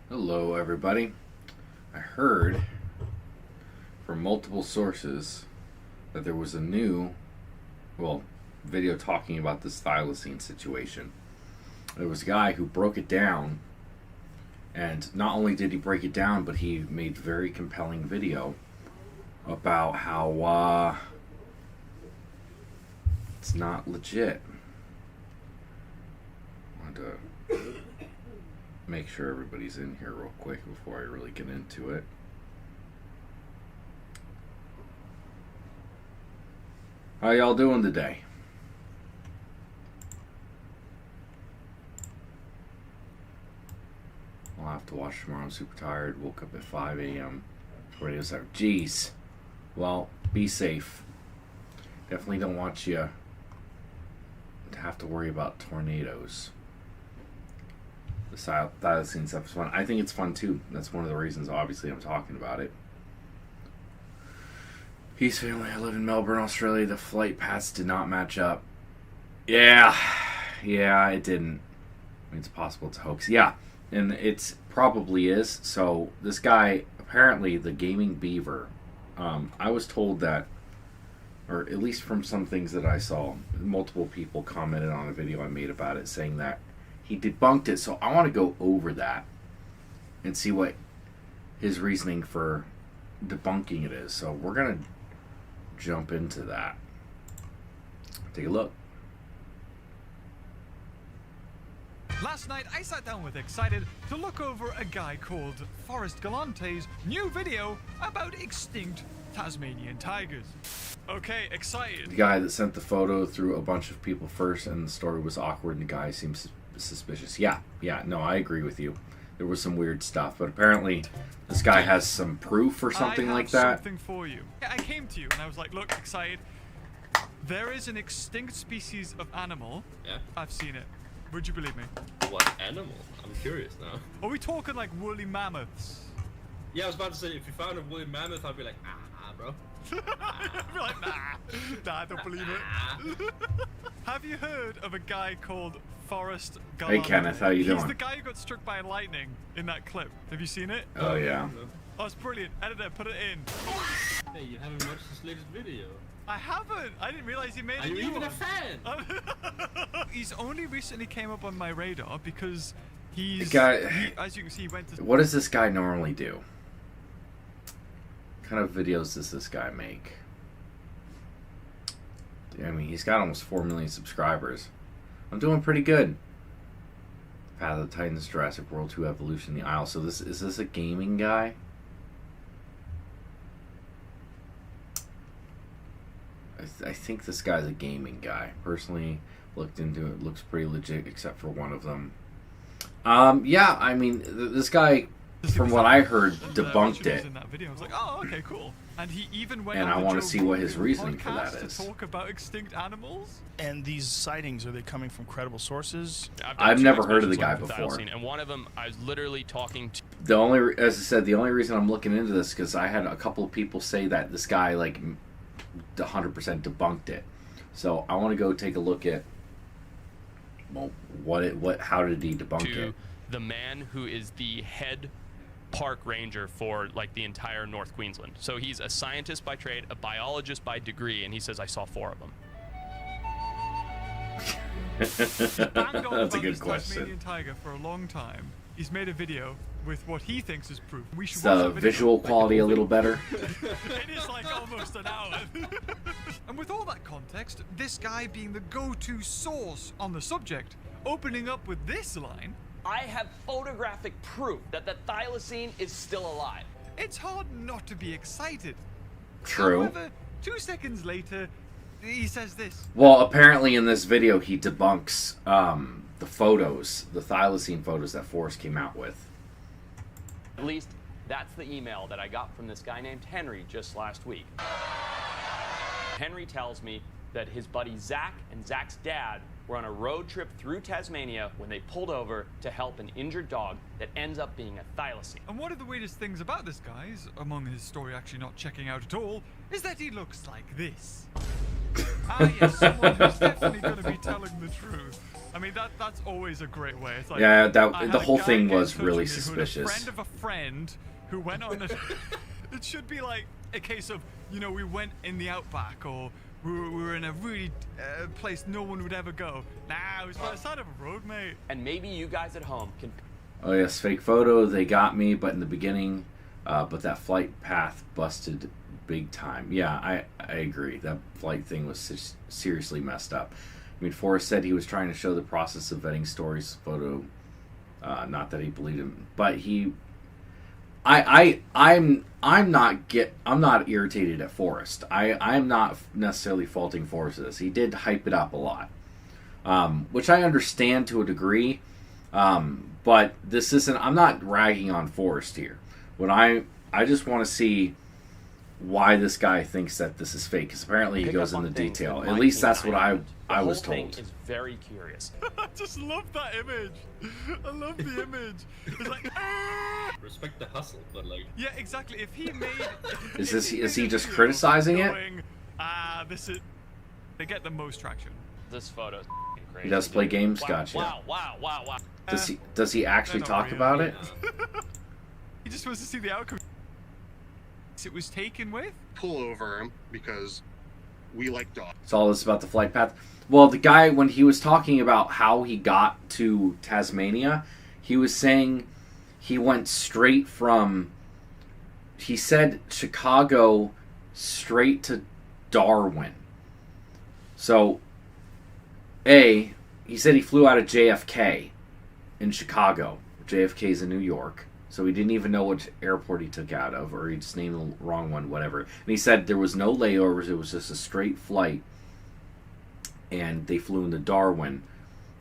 Hello, everybody. I heard from multiple sources that there was a new, video talking about this thylacine situation. There was a guy who broke it down, and not only did he break it down, but he made very compelling video about how it's not legit. I wanted to make sure everybody's in here real quick before I really get into it. How y'all doing today? I'll have to watch tomorrow. I'm super tired. Woke up at 5 a.m. Radio's out. Jeez. Well, be safe. Definitely don't want you to have to worry about tornadoes. The thylacine stuff is fun. I think it's fun too. That's one of the reasons, obviously, I'm talking about it. Peace family, I live in Melbourne, Australia. The flight paths did not match up. Yeah, it didn't. I mean, it's possible it's a hoax. Yeah, and it probably is. So this guy, apparently the Gaming Beaver, I was told that, or at least from some things that I saw, multiple people commented on a video I made about it saying that he debunked it. So I want to go over that and see what his reasoning for debunking it is. So we're going to jump into that. Take a look. Last night, I sat down with excited to look over a guy called Forrest Galante's new video about extinct Tasmanian tigers. Okay, excited. The guy that sent the photo through a bunch of people first, and the story was awkward, and the guy seems suspicious. Yeah, no, I agree with you. There was some weird stuff, but apparently this guy has some proof or something like that. I have something for you. I came to you and I was like, look, excited. There is an extinct species of animal. Yeah. I've seen it. Would you believe me? What animal? I'm curious now. Are we talking like woolly mammoths? Yeah, I was about to say, if you found a woolly mammoth, I'd be like, bro. I'd be like, nah, I don't believe it. Have you heard of a guy called Forrest Galante? Hey Kenneth, how you doing? He's the guy who got struck by lightning in that clip. Have you seen it? Oh yeah. Oh, it's brilliant. Editor, put it in. Hey, you haven't watched this latest video. I haven't. I didn't realize he made Are a you new even one. a fan? He's only recently came up on my radar because he's... as you can see, he went to... What does this guy normally do? What kind of videos does this guy make? I mean, he's got almost 4 million subscribers. I'm doing pretty good. Path of the Titans, Jurassic World 2 Evolution, The Isle. So is this a gaming guy? I think this guy's a gaming guy. Personally, looked into it. Looks pretty legit, except for one of them. Yeah, I mean, this guy, from what I heard, debunked it. In that video, I was like, oh, okay, cool. And he even went. And I want to see what his reasoning for that is. To talk about extinct animals. And these sightings, are they coming from credible sources? I've never heard of the guy before. And one of them, I was literally talking to. As I said, the only reason I'm looking into this because I had a couple of people say that this guy 100% debunked it. So I want to go take a look at how did he debunk it? The man who is the head park ranger for the entire North Queensland. So he's a scientist by trade, a biologist by degree, and he says I saw 4 of them. That's a good question. Tasmanian tiger for a long time. He's made a video with what he thinks is proof. We should is the visual quality a little better? It is almost an hour. And with all that context, this guy being the go-to source on the subject, opening up with this line. I have photographic proof that the thylacine is still alive. It's hard not to be excited. True. However, 2 seconds later, he says this. Well, apparently in this video he debunks the photos, the thylacine photos that Forrest came out with. At least that's the email that I got from this guy named Henry just last week. Henry tells me that his buddy Zach and Zach's dad were on a road trip through Tasmania when they pulled over to help an injured dog that ends up being a thylacine. And one of the weirdest things about this guy, among his story actually not checking out at all, is that he looks like this. Yes, someone who's definitely going to be telling the truth. I mean, that's always a great way. It's like, Yeah, I had the a whole guy thing get in was touch really with me who had suspicious. A friend of a friend who went on a... It should be like a case of, you know, we went in the outback, or we were in a really place no one would ever go. Nah, it was by the side of a road, mate. And maybe you guys at home can... Oh yes, fake photo. They got me, but in the beginning, but that flight path busted big time. Yeah, I agree. That flight thing was seriously messed up. I mean, Forrest said he was trying to show the process of vetting stories photo. Not that he believed him, but I'm not irritated at Forrest. I'm not necessarily faulting Forrest for this. He did hype it up a lot, which I understand to a degree. But this isn't. I'm not ragging on Forrest here. When I just want to see why this guy thinks that this is fake, because apparently he goes into detail. At least that's what I was told. The whole thing is very curious. I just love that image. I love the image. It's like, Respect the hustle, but like... Yeah, exactly. If he made... Is he just criticizing it? This is... They get the most traction. This photo's crazy. He does play games, Wow, gotcha. Wow. Does he actually they're not talk real. about it? He just wants to see the outcome. It was taken with? Pull over him because we like dogs. It's all this about the flight path. Well, the guy, when he was talking about how he got to Tasmania, he was saying he went straight from, he said Chicago straight to Darwin. So, he said he flew out of JFK in Chicago. JFK's in New York. So he didn't even know which airport he took out of, or he just named the wrong one, whatever. And he said there was no layovers, it was just a straight flight. And they flew into Darwin.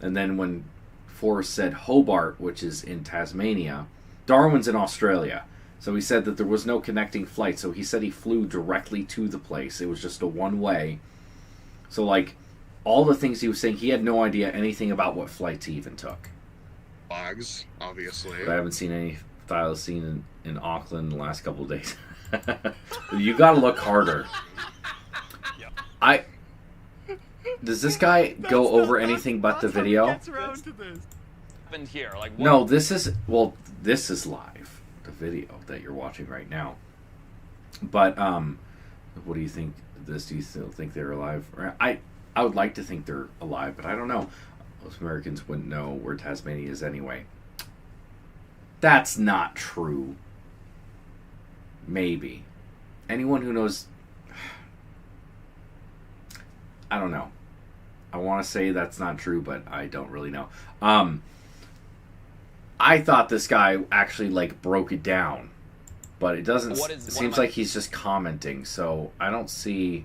And then when Forrest said Hobart, which is in Tasmania, Darwin's in Australia. So he said that there was no connecting flight. So he said he flew directly to the place. It was just a one-way. So, like, all the things he was saying, he had no idea anything about what flights he even took. Dogs, obviously. But I haven't seen any thylacine in Auckland in the last couple of days. You gotta look harder. Does this guy go over anything but the video? Gets around to this. Happened here, like what? No, this is live. The video that you're watching right now. But what do you think of this? Do you still think they're alive? I would like to think they're alive, but I don't know. Most Americans wouldn't know where Tasmania is anyway. That's not true. Maybe. Anyone who knows... I don't know. I want to say that's not true, but I don't really know. I thought this guy actually, like, broke it down. But it doesn't... It seems like he's just commenting, so I don't see...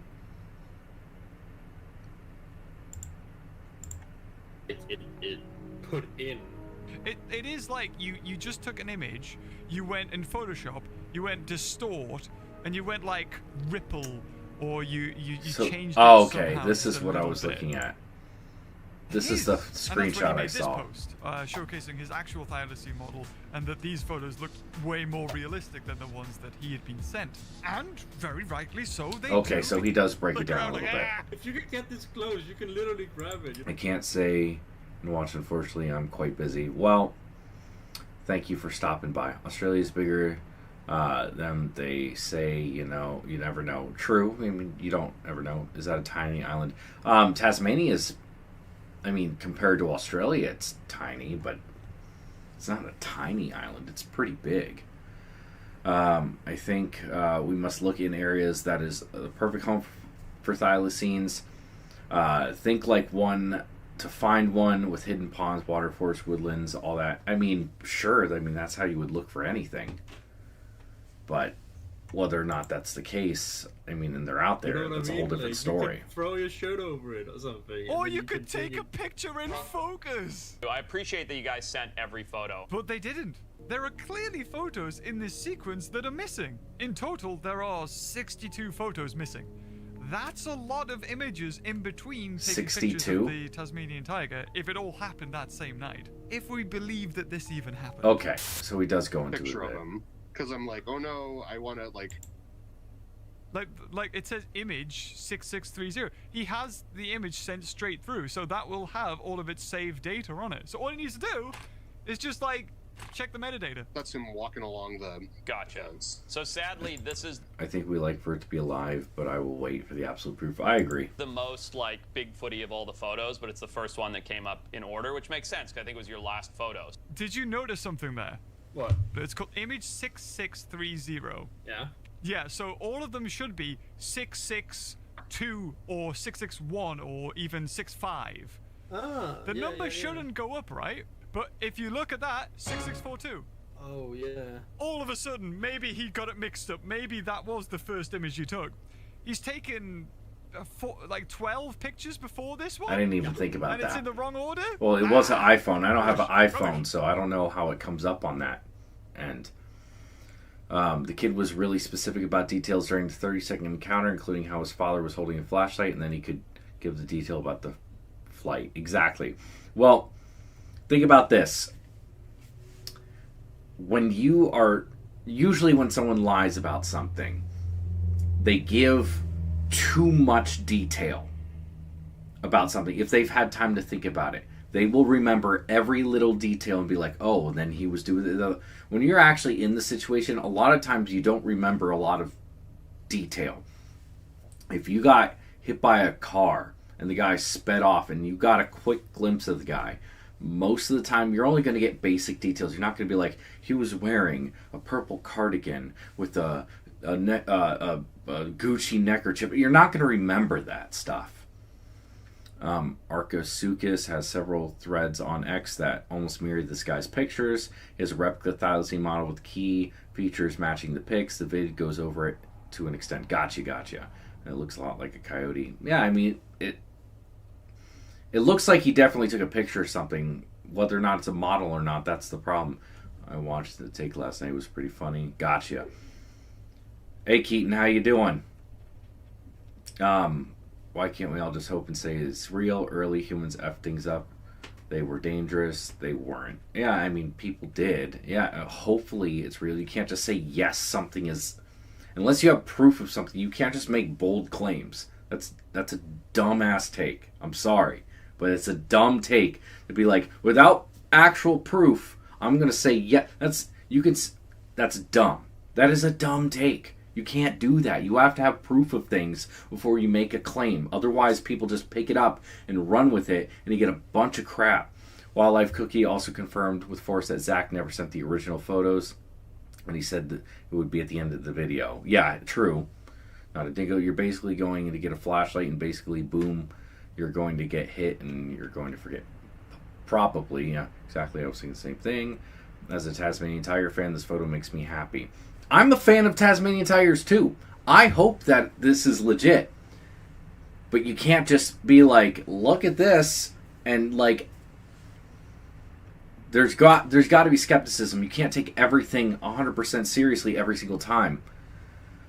It put in. It is like you just took an image, you went in Photoshop, you went distort, and you went like ripple, or you changed it okay, somehow this is just a what I little was bit. looking at. This is the screenshot I saw. This post, showcasing his actual Thylacine model, and that these photos looked way more realistic than the ones that he had been sent. And very rightly so, they Okay, do. so he does break it Look down a around little like, bit. If you can get this close, you can literally grab it. I can't say and watch, unfortunately. I'm quite busy. Well, thank you for stopping by. Australia's bigger than they say, you know, you never know. True. I mean, you don't ever know. Is that a tiny island? Tasmania is, I mean, compared to Australia, it's tiny, but it's not a tiny island. It's pretty big. I think we must look in areas that is the perfect home for thylacines. Think like one... To find one with hidden ponds, water forests, woodlands, all that. I mean, sure. I mean, that's how you would look for anything. But whether or not that's the case, I mean, and they're out there, that's a whole different story. You could throw your shirt over it or something. Or you could take a picture in focus. I appreciate that you guys sent every photo. But they didn't. There are clearly photos in this sequence that are missing. In total, there are 62 photos missing. That's a lot of images in between taking pictures of the Tasmanian tiger if it all happened that same night. If we believe that this even happened. Okay, so he does go into Picture it. of him because I'm like, oh no, I want to like. Like it says image 6630. He has the image sent straight through, so that will have all of its saved data on it. So all he needs to do is just like check the metadata. That's him walking along the Gotcha. fence. So sadly, this is I think we like for it to be alive, but I will wait for the absolute proof. I agree. the most like Bigfooty of all the photos, but it's the first one that came up in order, which makes sense because I think it was your last photos. Did you notice something there? What? It's called image 6630. Yeah. Yeah, so all of them should be 662 or 661 or even 65. Ah. The yeah, number yeah, shouldn't go up, right? But if you look at that, 6642. Oh yeah. All of a sudden, maybe he got it mixed up. Maybe that was the first image you took. He's taken like 12 pictures before this one. I didn't even think about and it's in that. the wrong order. Well, it was an iPhone. I don't have an Rubbish. iPhone, so I don't know how it comes up on that. And the kid was really specific about details during the 30-second encounter, including how his father was holding a flashlight, and then he could give the detail about the flight. Exactly. Well, think about this. When someone lies about something, they give too much detail about something. If they've had time to think about it, they will remember every little detail and be like, oh, and then he was doing it. When you're actually in the situation, a lot of times you don't remember a lot of detail. If you got hit by a car and the guy sped off and you got a quick glimpse of the guy, most of the time you're only going to get basic details. You're not going to be like, he was wearing a purple cardigan with a Gucci neckerchief. You're not going to remember that stuff. Arcosukis has several threads on X that almost mirror this guy's pictures. He has a replica Thylacine model with key features matching the pics. The vid goes over it to an extent. Gotcha. And it looks a lot like a coyote. Yeah, I mean, it looks like he definitely took a picture or something. Whether or not it's a model or not, that's the problem. I watched the take last night. It was pretty funny. Gotcha. Hey, Keaton, how you doing? Why can't we all just hope and say it's real? Early humans effed things up. They were dangerous. They weren't. Yeah, I mean, people did. Yeah, hopefully it's real. You can't just say, yes, something is... Unless you have proof of something, you can't just make bold claims. That's a dumbass take. I'm sorry. But it's a dumb take to be like, without actual proof, I'm going to say, yeah, that's dumb. That is a dumb take. You can't do that. You have to have proof of things before you make a claim. Otherwise, people just pick it up and run with it, and you get a bunch of crap. Wildlife Cookie also confirmed with Forrest that Zach never sent the original photos, and he said that it would be at the end of the video. Yeah, true. Not a dingo. You're basically going to get a flashlight, and basically, boom, you're going to get hit, and you're going to forget. Probably, yeah, exactly. I was thinking the same thing. As a Tasmanian Tiger fan, this photo makes me happy. I'm a fan of Tasmanian tigers too. I hope that this is legit. But you can't just be like, look at this, and like, there's got to be skepticism. You can't take everything 100% seriously every single time.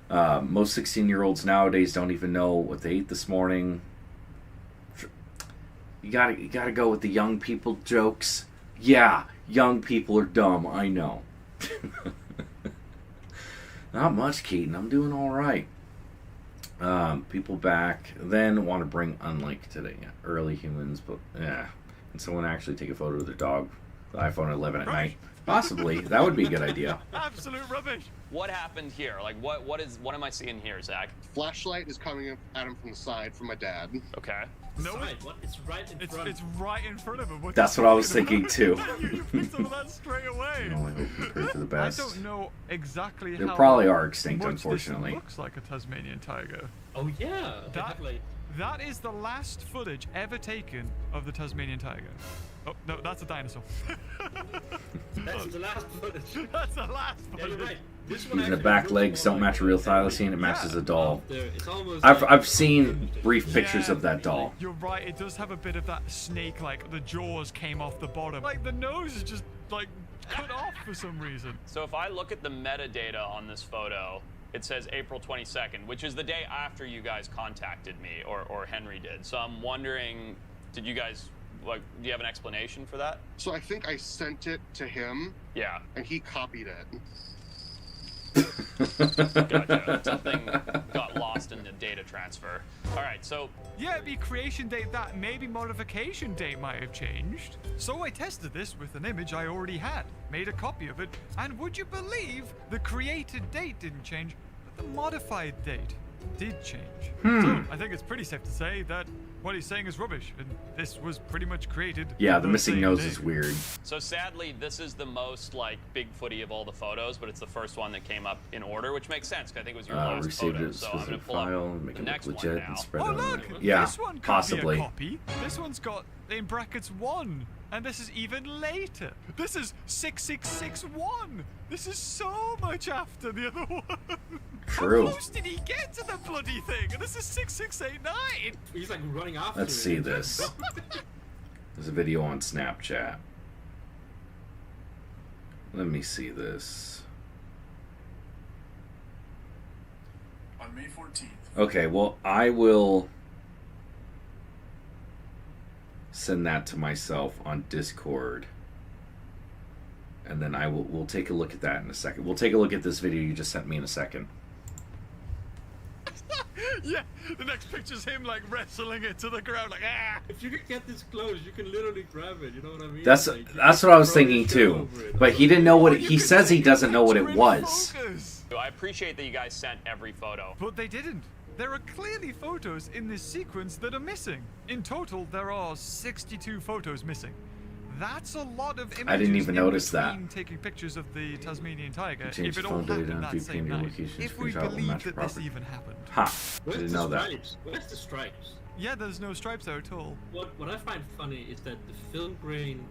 Most 16-year-olds nowadays don't even know what they ate this morning. You gotta go with the young people jokes. Yeah, young people are dumb. I know. Not much, Keaton. I'm doing all right. People back then want to bring unlike today. Yeah, early humans, but yeah. Can someone actually take a photo of their dog? The iPhone 11 at night? Possibly. That would be a good idea. Absolute rubbish. What happened here? Like, what am I seeing here, Zach? Flashlight is coming at him from the side from my dad. Okay. No, Side, what? It's right in front. it's right in front of him. That's what I was thinking too. You picked all that straight away. I only hope we pray for the best. I don't know exactly They how probably are extinct, much unfortunately. This looks like a Tasmanian tiger. Oh yeah. They That, have, like, that is the last footage ever taken of the Tasmanian tiger. Oh, no, that's a dinosaur. that's the last footage. That's the last Yeah, footage. you're right. This one Even the actually back looks legs more don't like match a real a thylacine. It matches a doll. It's almost I've like- seen brief pictures of that doll. You're right, it does have a bit of that snake, like the jaws came off the bottom. Like the nose is just like cut off for some reason. So if I look at the metadata on this photo, it says April 22nd, which is the day after you guys contacted me, or Henry did. So I'm wondering, did you guys, like, do you have an explanation for that? So I think I sent it to him, Yeah. and he copied it. Gotcha. Something got lost in the data transfer. All right, so Yeah, it'd be creation date that, maybe modification date might have changed. So I tested this with an image I already had, made a copy of it, and would you believe the created date didn't change, but the modified date did change. So I think it's pretty safe to say that what he's saying is rubbish, and this was pretty much created. Yeah, the the missing same nose day. is weird. So sadly, this is the most like Bigfooty of all the photos, but it's the first one that came up in order, which makes sense because I think it was your last Received photo. it So I'm gonna specific pull file, up make the it look next one legit, now. and spread Oh it look, on. Yeah, this one could possibly. be a copy. This one's got in brackets 1, and this is even later. This is 6661. This is so much after the other one. True. How close did he get to the bloody thing? And this is 6689. He's like running after Let's it. see this. There's a video on Snapchat. Let me see this. On May 14th. Okay, well, I will send that to myself on Discord. And then we'll take a look at that in a second. We'll take a look at this video you just sent me in a second. Yeah, the next picture's him like wrestling it to the ground, like ah. If you could get this close, you can literally grab it. You know what I mean? That's Like, you what can I was throw your thinking shit too. over it. But he didn't know what Or it, you he could says he take a doesn't know what picture it in was. focus. So I appreciate that you guys sent every photo. But they didn't. There are clearly photos in this sequence that are missing. In total, there are 62 photos missing. That's a lot of images. I didn't even in notice that. between taking pictures of the Tasmanian tiger. Change If it the all phone data happened on that VPN same your night, location, if we screenshot will believe match that property. this even happened. Ha! I Where's didn't the know that. stripes? Where's the stripes? Yeah, there's no stripes there at all. What I find funny is that the film grain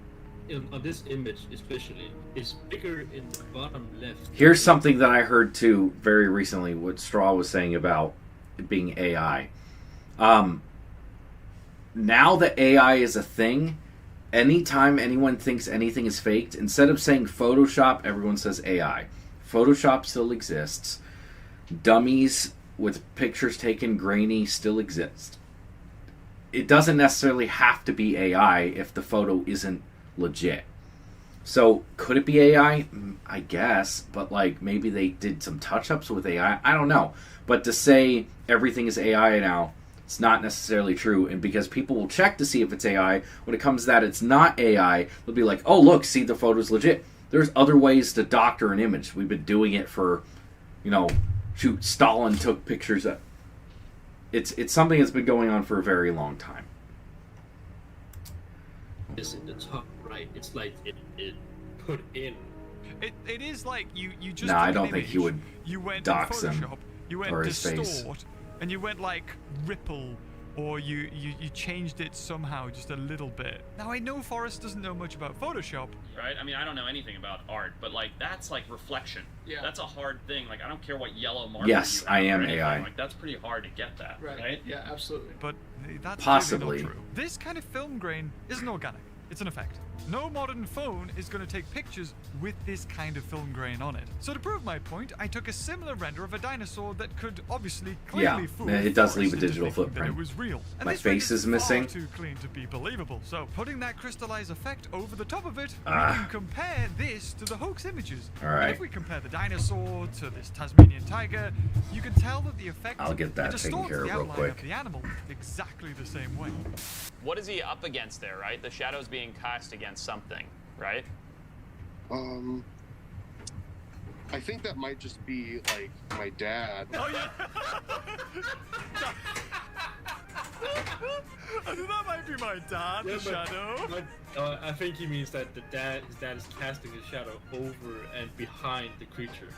on this image especially is bigger in the bottom left. Here's something that I heard too very recently, what Straw was saying about it being AI. Now that AI is a thing, anytime anyone thinks anything is faked, instead of saying Photoshop, everyone says AI. Photoshop still exists. Dummies with pictures taken grainy still exist. It doesn't necessarily have to be AI if the photo isn't legit. So, could it be AI? I guess, but like maybe they did some touch-ups with AI. I don't know. But to say everything is AI now, it's not necessarily true. And because people will check to see if it's AI, when it comes to that it's not AI, they'll be like, oh look, see, the photo's legit. There's other ways to doctor an image. We've been doing it for, shoot, Stalin took pictures of... It's something that's been going on for a very long time. Is in the top right. It's like it put in. It is like you just. Nah, I took an don't think he image, would You went dox in him Photoshop, you went or his face. distort, and you went like ripple, or you changed it somehow just a little bit. Now I know Forrest doesn't know much about Photoshop. Right? I mean, I don't know anything about art, but like that's like reflection. Yeah. That's a hard thing. Like I don't care what yellow marker Yes, you have I am or anything. AI. Like that's pretty hard to get that, right? Yeah, absolutely. But that's Possibly. really not true. This kind of film grain isn't organic. It's an effect. No modern phone is going to take pictures with this kind of film grain on it. So to prove my point, I took a similar render of a dinosaur that could obviously clearly Yeah, fool it does Forrest leave a into digital thinking that footprint. it was real. And My this face render's is missing. far too clean to be believable. So putting that crystallized effect over the top of it, we Ah. can compare this to the hoax images. All right. And if we compare the dinosaur to this Tasmanian tiger, you can tell that the effect I'll get that it taken distorts care of the real outline quick. of the animal exactly the same way. What is he up against there, right? The shadow's being cast against something, right? I think that might just be like my dad. Oh yeah. I think that might be my dad, the shadow. But I think he means that his dad is casting his shadow over and behind the creature.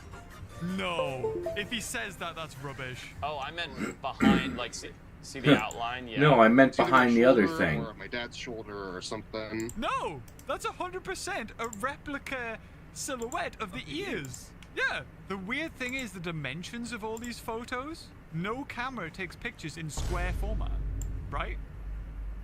No. If he says that, that's rubbish. Oh, I meant behind, like see the outline? Yeah. No, I meant It's either behind my the other shoulder thing. or my dad's shoulder or something. No, that's 100% a replica silhouette of the ears. Yeah. The weird thing is the dimensions of all these photos. No camera takes pictures in square format, right?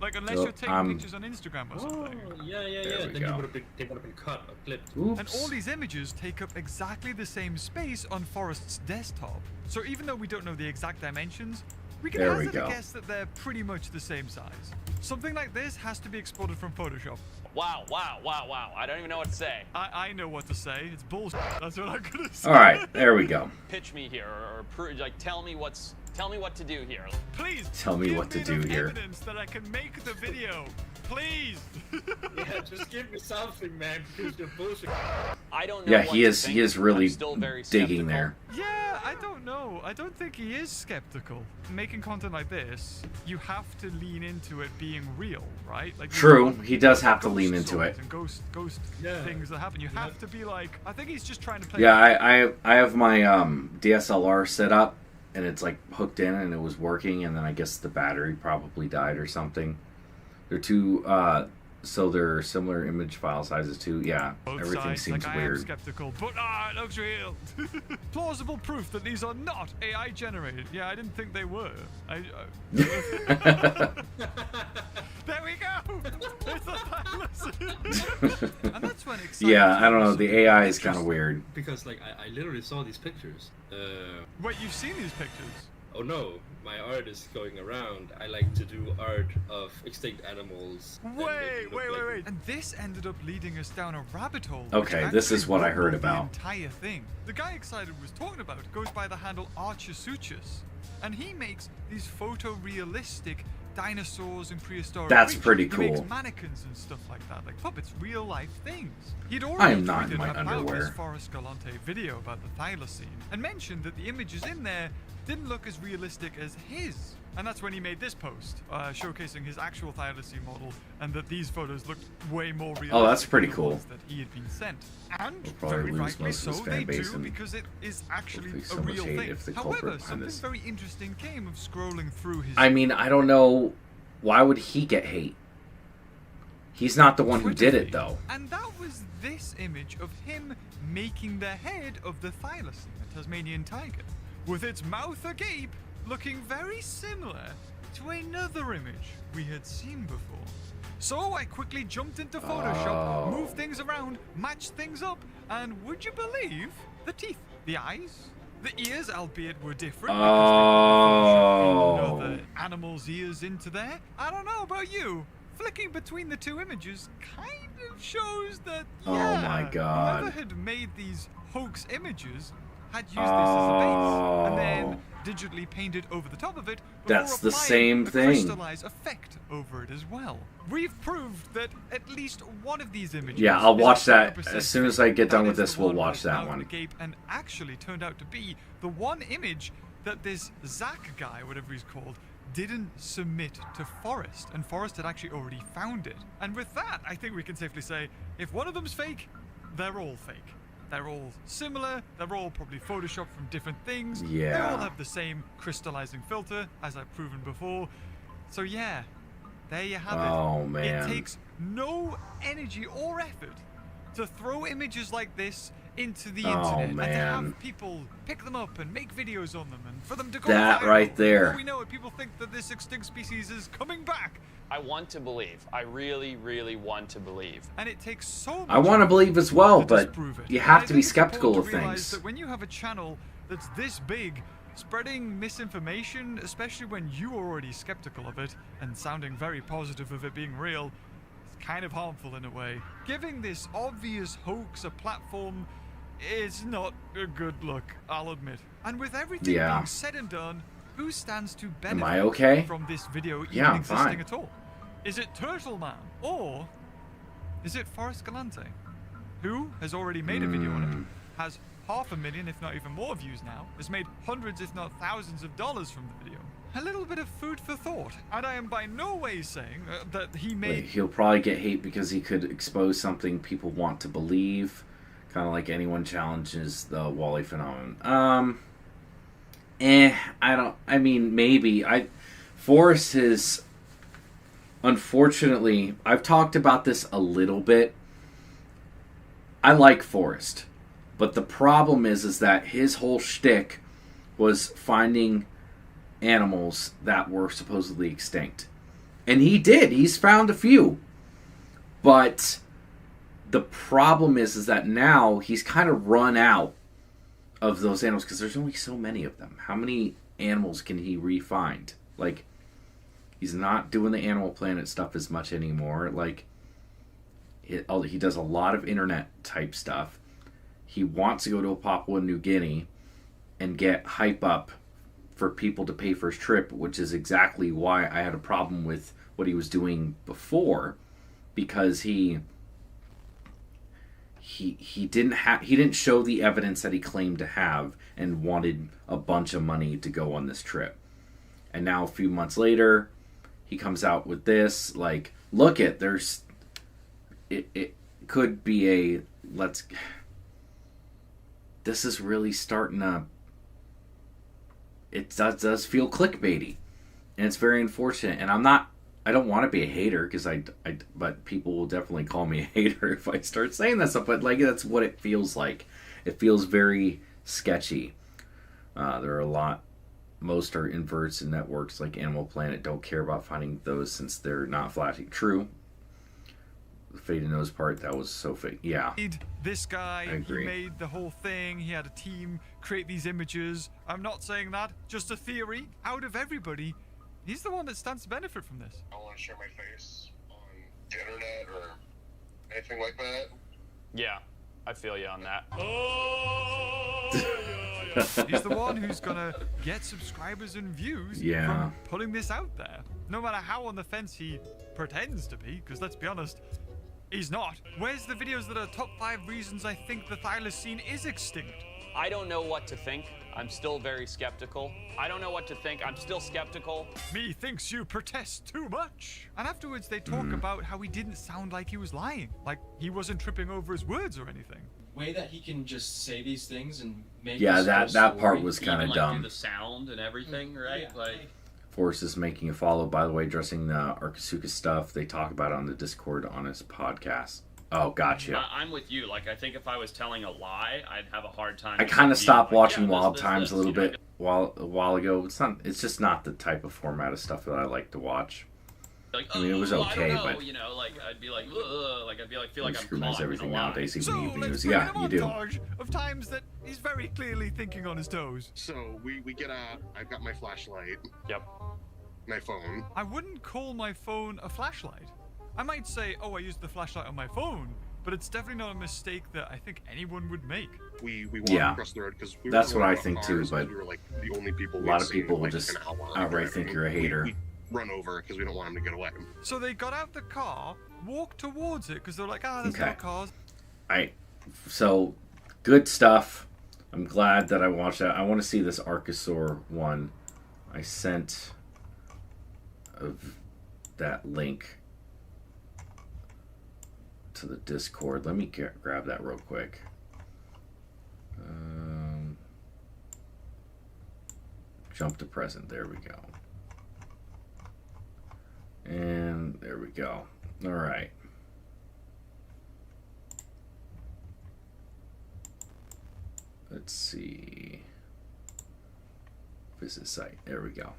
Like unless So, you're taking pictures on Instagram or something. Oh, yeah. There we Then go. they would have been cut or clipped. Oops. And all these images take up exactly the same space on Forrest's desktop. So even though we don't know the exact dimensions, we can There we hazard a go. guess that they're pretty much the same size. Something like this has to be exported from Photoshop. Wow, wow, wow, wow. I don't even know what to say. I know what to say. It's bullshit. That's what I'm gonna say. All right, there we go. Pitch me here, like tell me what to do here. Please Tell me give what to me do enough here. evidence that I can make the video. Please. Yeah, just give me something, man, because you're bullshit. I don't know. Yeah, what he to is. think. He is really I'm still very digging skeptical. there. Yeah, I don't know. I don't think he is skeptical. Making content like this, you have to lean into it being real, right? Like True, he does have to lean into stories it. and ghost Yeah. things that happen. You have to be like, I think he's just trying to play. Yeah, I have my DSLR set up, and it's like hooked in, and it was working, and then I guess the battery probably died or something. They're two, so they're similar image file sizes too. Yeah, Both everything sides, seems like, I am weird. skeptical, but it looks real. Plausible proof that these are not AI generated. Yeah, I didn't think they were. There we go. It's a Thylacine. And that's when exciting. Yeah, I don't know. The AI is It's kind of just- weird. Because, like, I literally saw these pictures. Wait, you've seen these pictures? Oh no, my art is going around. I like to do art of extinct animals. and make it look like- And this ended up leading us down a rabbit hole. Okay, which this is actually what I broke heard the about. entire thing. The guy Excited was talking about goes by the handle Archisuchus, and he makes these photorealistic dinosaurs and prehistoric That's creatures. pretty He cool. makes mannequins and stuff like that, like puppets, real life things. He'd I already am not in tweeted my about underwear. this Forrest Galante video about the Thylacine and mentioned that the images in there didn't look as realistic as his. And that's when he made this post, showcasing his actual Thylacine model, and that these photos looked way more realistic. Oh, that's pretty than the cool. ones that he had been sent. And We'll probably very lose rightly most of his so, fan they base do, and because it is actually hopefully so a much real hate thing. if the culprit However, behind something this. very interesting came of scrolling through his I mean, I don't know. Why would he get hate? He's not the one who Twitter did it, feed. though. And that was this image of him making the head of the Thylacine, the Tasmanian tiger, with its mouth agape, looking very similar to another image we had seen before. So I quickly jumped into Photoshop, Oh. moved things around, matched things up, and would you believe the teeth, the eyes, the ears, albeit were different because they put another animal's ears into there. I don't know about you. Flicking between the two images kind of shows that, Oh yeah, my God. whoever had made these hoax images had used this as a base and then digitally painted over the top of it before That's the applying same a thing. crystallized effect over it as well. We've proved that at least one of these images Yeah, I'll is watch that 100% as soon as I get that done with is the this. We'll one watch with that mouth one. agape, and actually turned out to be the one image that this Zach guy, whatever he's called, didn't submit to Forrest, and Forrest had actually already found it. And with that, I think we can safely say, if one of them's fake, they're all fake. They're all similar, they're all probably photoshopped from different things. They Yeah. all have the same crystallizing filter, as I've proven before. So yeah, there you have it. Oh, man. It takes no energy or effort to throw images like this into the Oh, internet and to man. have people pick them up and make videos on them and for them to go That viral. right there. Before we know it, people think that this extinct species is coming back. I want to believe. I really, really want to believe. And it takes so much I want to believe as well, to but disprove it. you And have I to be think it's important skeptical of to realize things. that when you have a channel that's this big, spreading misinformation, especially when you are already skeptical of it and sounding very positive of it being real, it's kind of harmful in a way. Giving this obvious hoax a platform is not a good look, I'll admit. And with everything Yeah. being said and done, who stands to benefit Am I okay? from this video even Yeah, I'm existing fine. at all? Is it Turtle Man or is it Forrest Galante, who has already made a video on Hmm. it, has 500,000 if not even more views now, has made hundreds if not thousands of dollars from the video? A little bit of food for thought, and I am by no way saying that he made He'll probably get hate because he could expose something people want to believe. Kind of like anyone challenges the Wally phenomenon. I mean, maybe. Forrest is, unfortunately, I've talked about this a little bit. I like Forrest, but the problem is that his whole shtick was finding animals that were supposedly extinct. And he did. He's found a few. But the problem is that now he's kind of run out of those animals because there's only so many of them. How many animals can he re-find? Like, he's not doing the Animal Planet stuff as much anymore. Like, He does a lot of internet type stuff. He wants to go to Papua New Guinea and get hype up for people to pay for his trip, which is exactly why I had a problem with what he was doing before, because he didn't show the evidence that he claimed to have and wanted a bunch of money to go on this trip. And now a few months later, he comes out with this, like, look it, it could be this is really starting to, it does feel clickbaity, and it's very unfortunate. And I don't want to be a hater, because but people will definitely call me a hater if I start saying that stuff. But like, that's what it feels like. It feels very sketchy. There are most are inverts and networks like Animal Planet don't care about finding those since they're not flashing. True. The Fade to Nose part, that was so fake. Yeah. This guy, I agree. He made the whole thing. He had a team create these images. I'm not saying that, just a theory. Out of everybody, he's the one that stands to benefit from this. I don't want to share my face on the internet or anything like that. Yeah, I feel you on that. He's the one who's gonna get subscribers and views Yeah. from putting this out there. No matter how on the fence he pretends to be, because let's be honest, he's not. Where's the videos that are top 5 reasons I think the thylacine is extinct? I don't know what to think. I'm still very skeptical. I don't know what to think. I'm still skeptical. Methinks you protest too much. And afterwards they talk about how he didn't sound like he was lying, like he wasn't tripping over his words or anything. Way that he can just say these things and make Yeah, this whole that part story, was kind of even, dumb. Like, do the sound and everything, right? Yeah. Like, Forrest is making a follow, by the way, addressing the Arcasuka stuff. They talk about it on the Discord on his podcast. Oh, gotcha. I'm with you. Like, I think if I was telling a lie, I'd have a hard time. I kind of stopped being like, watching yeah, Wild this, Times a little you know? bit a while ago. It's just not the type of format of stuff that I like to watch. Like, I mean, it was I okay, don't know, but you know, like I'd be like, ugh, like I'd be like, feel like I'm scrutinize caught everything in a lie. nowadays, even So evening let's news. bring Yeah, in a you do. montage of times that he's very clearly thinking on his toes. So we get I've got my flashlight, Yep. my phone. I wouldn't call my phone a flashlight. I might say, oh, I used the flashlight on my phone, but it's definitely not a mistake that I think anyone would make. We walked Yeah. across the road because That's what I think too, but we were like the only people. a lot we'd of seen people in, will like, just an hour outright driving. think you're a hater. We run over because we don't want him to get away. So they got out the car, walked towards it, because they're like, there's no Okay. cars. So good stuff. I'm glad that I watched that. I want to see this Archosaur one. I sent of that link to the Discord. Let me grab that real quick. Jump to present. There we go. And there we go. All right. Let's see. Visit site. There we go.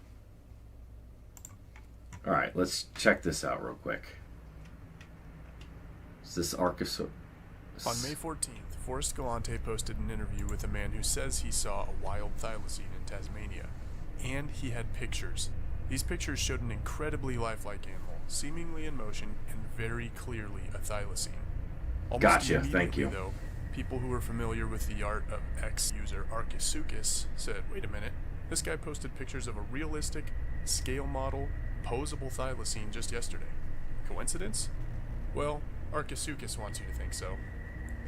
All right, let's check this out real quick. Is this Archosaur? On May 14th, Forrest Galante posted an interview with a man who says he saw a wild thylacine in Tasmania. And he had pictures. These pictures showed an incredibly lifelike animal, seemingly in motion and very clearly a thylacine. Almost Gotcha, thank immediately, you. Though, people who are familiar with the art of ex-user Arcasukas said, wait a minute, this guy posted pictures of a realistic, scale model, posable thylacine just yesterday. Coincidence? Well, Arcasukas wants you to think so.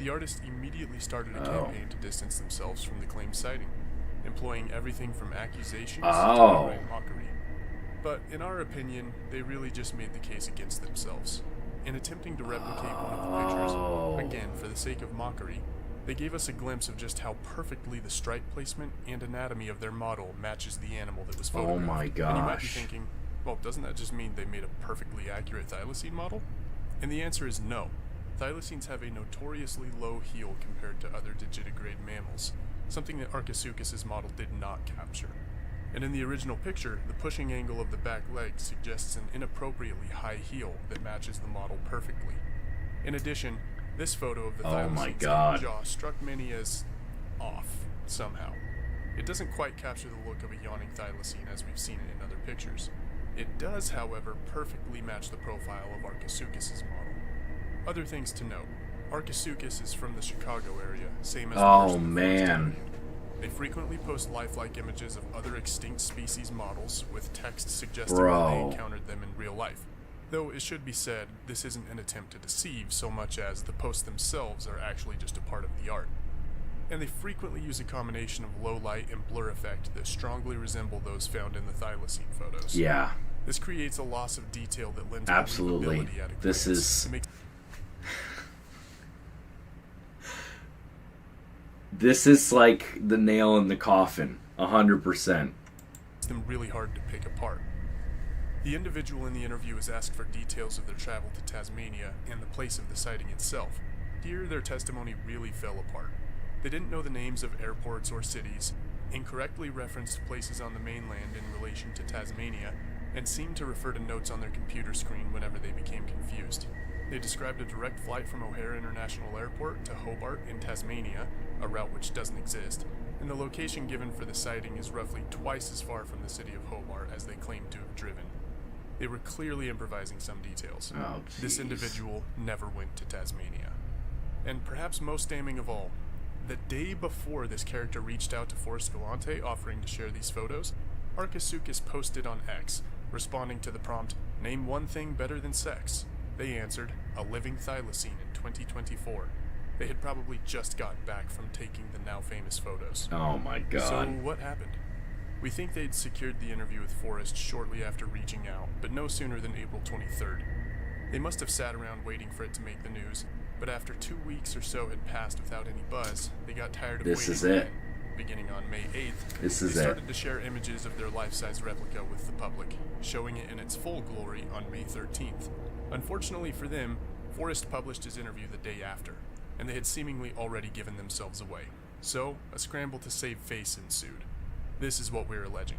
The artist immediately started a campaign to distance themselves from the claimed sighting, employing everything from accusations to outright mockery. But in our opinion, they really just made the case against themselves. In attempting to replicate one of the pictures, again for the sake of mockery, they gave us a glimpse of just how perfectly the stripe placement and anatomy of their model matches the animal that was photographed. Oh my And you might be gosh. thinking, well, doesn't that just mean they made a perfectly accurate thylacine model? And the answer is no. Thylacines have a notoriously low heel compared to other digitigrade mammals, something that Arcasukas' model did not capture. And in the original picture, the pushing angle of the back leg suggests an inappropriately high heel that matches the model perfectly. In addition, this photo of the Oh my thylacine's God. jaw struck many as off, somehow. It doesn't quite capture the look of a yawning thylacine as we've seen it in other pictures. It does, however, perfectly match the profile of Arcasukas' model. Other things to note. Archisuchus is from the Chicago area, same as the Oh, person who man. interviewed. They frequently post lifelike images of other extinct species models with text suggesting that they encountered them in real life. Though it should be said, this isn't an attempt to deceive so much as the posts themselves are actually just a part of the art. And they frequently use a combination of low light and blur effect that strongly resemble those found in the Thylacine photos. Yeah. This creates a loss of detail that lends Absolutely. believability at a This glance. is... It makes This is like the nail in the coffin. 100%. them really hard to pick apart. The individual in the interview is asked for details of their travel to Tasmania and the place of the sighting itself. Here, their testimony really fell apart. They didn't know the names of airports or cities, incorrectly referenced places on the mainland in relation to Tasmania, and seemed to refer to notes on their computer screen whenever they became confused. They described a direct flight from O'Hare International Airport to Hobart in Tasmania, a route which doesn't exist, and the location given for the sighting is roughly twice as far from the city of Hobart as they claim to have driven. They were clearly improvising some details. Oh, This jeez. individual never went to Tasmania. And perhaps most damning of all, the day before this character reached out to Forrest Galante offering to share these photos, Archisuchus posted on X, responding to the prompt, "Name one thing better than sex." They answered, "A living thylacine in 2024. They had probably just gotten back from taking the now famous photos. Oh my god. So what happened? We think they'd secured the interview with Forrest shortly after reaching out, but no sooner than April 23rd. They must have sat around waiting for it to make the news, but after 2 weeks or so had passed without any buzz, they got tired of This waiting is it. again. Beginning on May 8th, This is they it. started to share images of their life-size replica with the public, showing it in its full glory on May 13th. Unfortunately for them, Forrest published his interview the day after, and they had seemingly already given themselves away. So, a scramble to save face ensued. This is what we're alleging.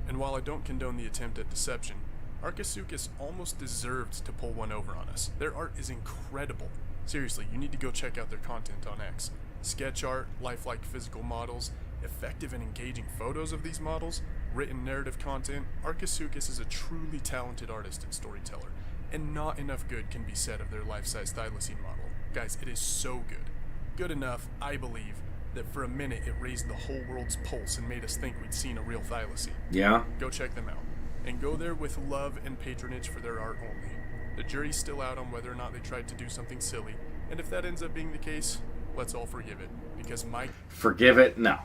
And while I don't condone the attempt at deception, Archisuchus almost deserved to pull one over on us. Their art is incredible. Seriously, you need to go check out their content on X. Sketch art, lifelike physical models, effective and engaging photos of these models, written narrative content. Archisuchus is a truly talented artist and storyteller, and not enough good can be said of their life-size thylacine model. Guys, it is so good. Good enough, I believe, that for a minute it raised the whole world's pulse and made us think we'd seen a real thylacine. Yeah? Go check them out. And go there with love and patronage for their art only. The jury's still out on whether or not they tried to do something silly, and if that ends up being the case, let's all forgive it. Because Forgive it? No.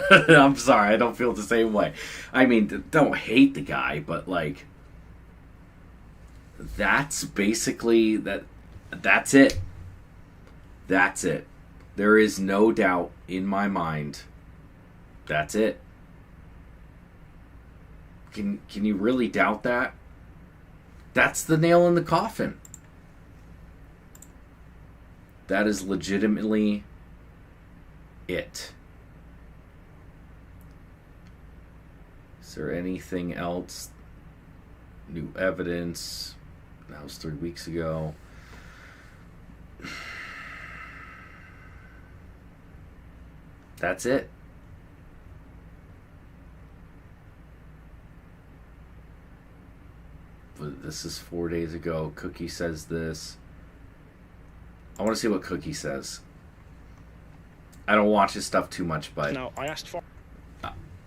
I'm sorry, I don't feel the same way. I mean, don't hate the guy, but like, that's basically that's it. That's it. There is no doubt in my mind. That's it. Can you really doubt that? That's the nail in the coffin. That is legitimately it. Is there anything else? New evidence. That was 3 weeks ago. That's it. But this is 4 days ago. Cookie says this. I want to see what Cookie says. I don't watch his stuff too much, but now I asked for.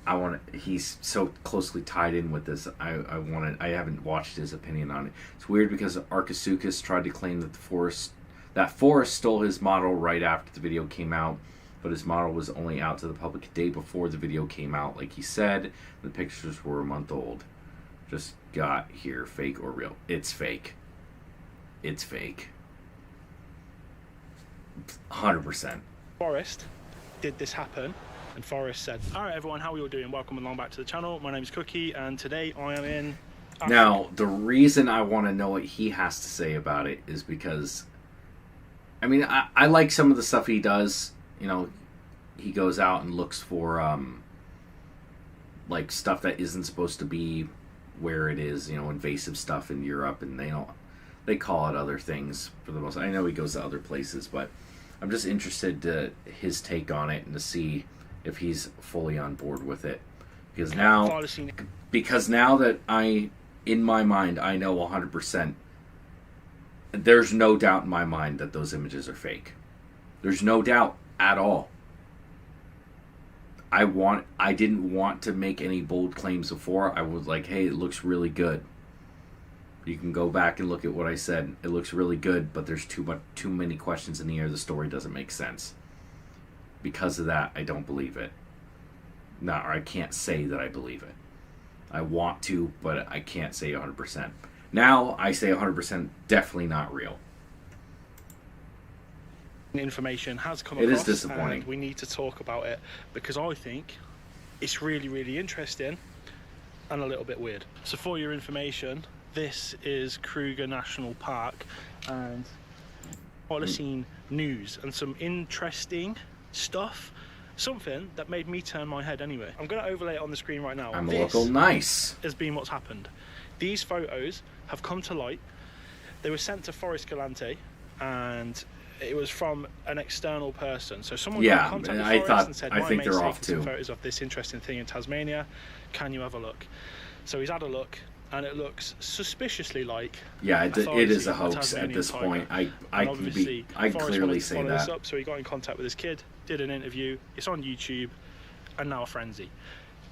I want to. He's so closely tied in with this. I haven't watched his opinion on it. It's weird because Archisuchus tried to claim that Forrest stole his model right after the video came out, but his model was only out to the public a day before the video came out. Like he said, the pictures were a month old. Just got here, fake or real? It's fake. It's fake. 100%. Forrest, did this happen? And Forrest said, "Alright everyone, how are you all doing? Welcome along back to the channel. My name is Cookie, and today I am in Africa." Now, the reason I want to know what he has to say about it is because, I mean, I like some of the stuff he does. You know, he goes out and looks for, like, stuff that isn't supposed to be where it is, you know, invasive stuff in Europe, and they call it other things for the most. I know he goes to other places, but I'm just interested to his take on it and to see if he's fully on board with it. Because now that in my mind, I know 100% there's no doubt in my mind that those images are fake. There's no doubt at all. I didn't want to make any bold claims before. I was like, hey, it looks really good. You can go back and look at what I said. It looks really good, but there's too many questions in the air. The story doesn't make sense. Because of that, I don't believe it. No, or I can't say that I believe it. I want to, but I can't say 100%. Now, I say 100% definitely not real. Information has come across. It is disappointing. And we need to talk about it because I think it's really, really interesting and a little bit weird. So for your information, this is Kruger National Park and Thylacine news and some interesting stuff. Something that made me turn my head anyway. I'm going to overlay it on the screen right now. I'm a little nice. Has been what's happened. These photos have come to light. They were sent to Forrest Galante and it was from an external person. So someone got in contact with Forrest and said, I think they're off too. Photos of this interesting thing in Tasmania. Can you have a look? So he's had a look and it looks suspiciously like it is a hoax at this point. I clearly say that. So he got in contact with this kid, did an interview. It's on YouTube, and now a frenzy.